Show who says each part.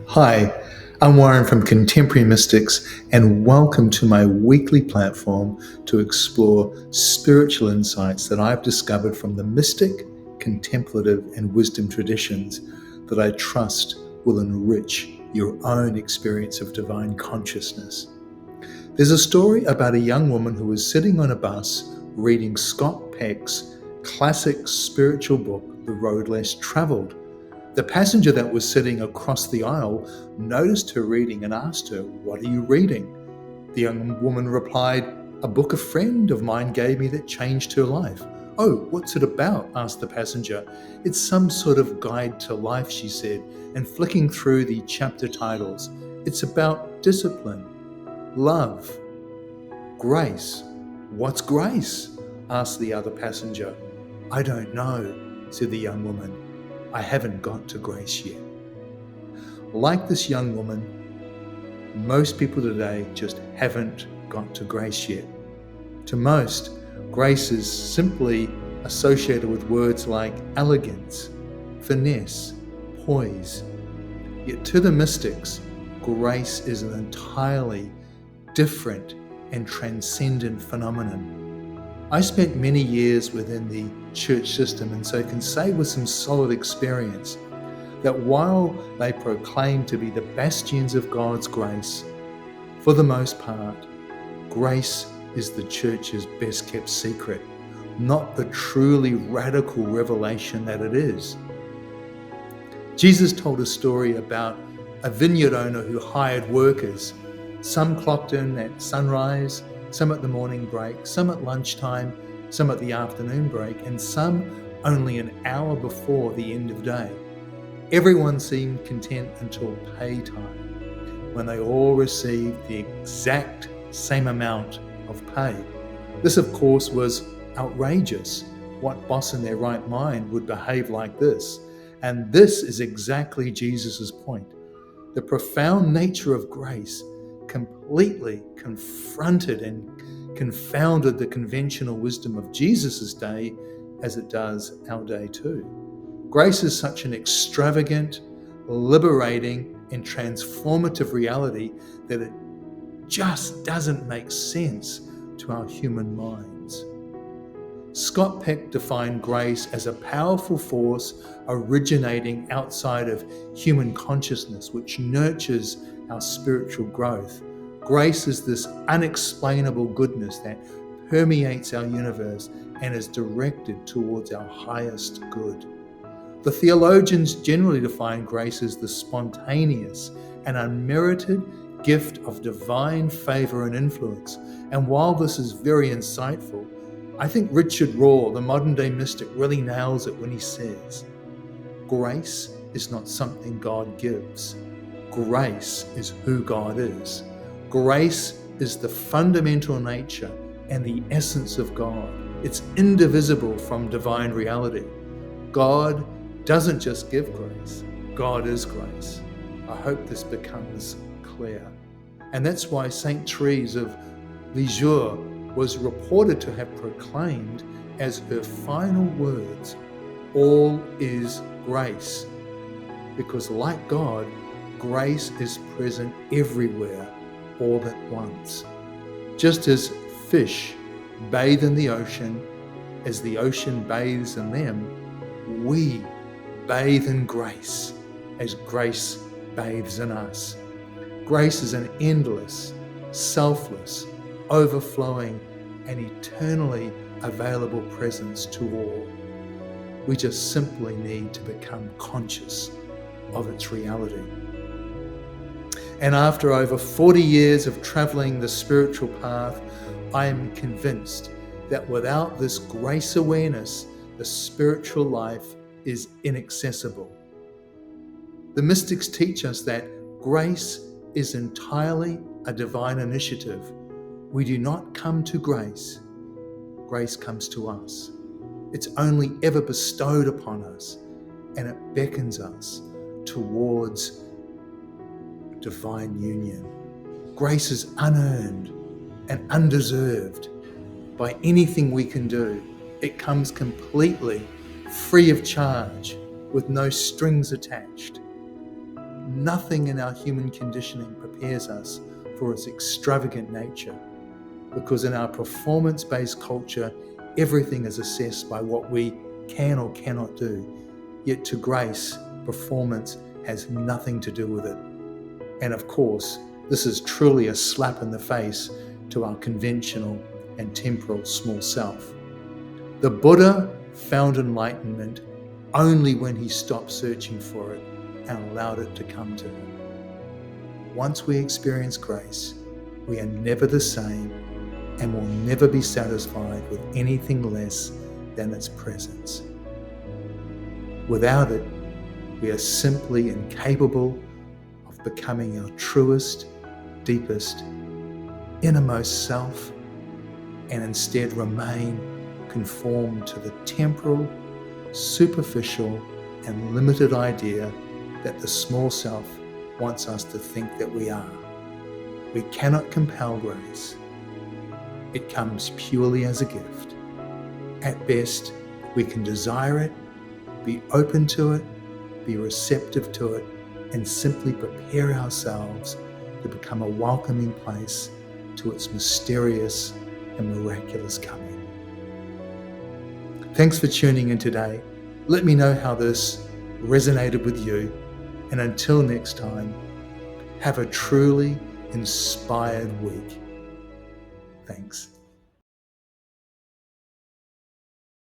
Speaker 1: Hi, I'm Warren from Contemporary Mystics, and welcome to my weekly platform to explore spiritual insights that I've discovered from the mystic, contemplative, and wisdom traditions that I trust will enrich your own experience of divine consciousness. There's a story about a young woman who was sitting on a bus reading Scott Peck's classic spiritual book, The Road Less Traveled. The passenger that was sitting across the aisle noticed her reading and asked her, "What are you reading?" The young woman replied, "A book a friend of mine gave me that changed her life." "Oh, what's it about?" asked the passenger. "It's some sort of guide to life," she said, and flicking through the chapter titles, "It's about discipline, love, grace." "What's grace?" asked the other passenger. "I don't know," said the young woman. "I haven't got to grace yet." Like this young woman, most people today just haven't got to grace yet. To most, grace is simply associated with words like elegance, finesse, poise. Yet to the mystics, grace is an entirely different and transcendent phenomenon. I spent many years within the church system, and so can say with some solid experience that while they proclaim to be the bastions of God's grace, for the most part, grace is the church's best kept secret, not the truly radical revelation that it is. Jesus told a story about a vineyard owner who hired workers. Some clocked in at sunrise, some at the morning break, some at lunchtime, some at the afternoon break, and some only an hour before the end of day. Everyone seemed content until pay time, when they all received the exact same amount of pay. This, of course, was outrageous. What boss in their right mind would behave like this? And this is exactly Jesus' point. The profound nature of grace completely confronted and confounded the conventional wisdom of Jesus' day as it does our day too. Grace is such an extravagant, liberating, and transformative reality that it just doesn't make sense to our human minds. Scott Peck defined grace as a powerful force originating outside of human consciousness, which nurtures our spiritual growth. Grace is this unexplainable goodness that permeates our universe and is directed towards our highest good. The theologians generally define grace as the spontaneous and unmerited gift of divine favor and influence. And while this is very insightful, I think Richard Rohr, the modern day mystic, really nails it when he says, "Grace is not something God gives. Grace is who God is. Grace is the fundamental nature and the essence of God. It's indivisible from divine reality. God doesn't just give grace, God is grace." I hope this becomes clear. And that's why Saint Therese of Lisieux was reported to have proclaimed as her final words, "All is grace." Because like God, grace is present everywhere, all at once. Just as fish bathe in the ocean, as the ocean bathes in them, we bathe in grace as grace bathes in us. Grace is an endless, selfless, overflowing, and eternally available presence to all. We just simply need to become conscious of its reality. And after over 40 years of traveling the spiritual path, I am convinced that without this grace awareness, the spiritual life is inaccessible. The mystics teach us that grace is entirely a divine initiative. We do not come to grace, grace comes to us. It's only ever bestowed upon us, and it beckons us towards divine union. Grace is unearned and undeserved by anything we can do. It comes completely free of charge, with no strings attached. Nothing in our human conditioning prepares us for its extravagant nature, because in our performance-based culture, everything is assessed by what we can or cannot do. Yet to grace, performance has nothing to do with it. And of course, this is truly a slap in the face to our conventional and temporal small self. The Buddha found enlightenment only when he stopped searching for it and allowed it to come to him. Once we experience grace, we are never the same and will never be satisfied with anything less than its presence. Without it, we are simply incapable of becoming our truest, deepest, innermost self, and instead remain conformed to the temporal, superficial, and limited idea that the small self wants us to think that we are. We cannot compel grace. It comes purely as a gift. At best, we can desire it, be open to it, be receptive to it, and simply prepare ourselves to become a welcoming place to its mysterious and miraculous coming. Thanks for tuning in today. Let me know how this resonated with you. And until next time, have a truly inspired week. Thanks.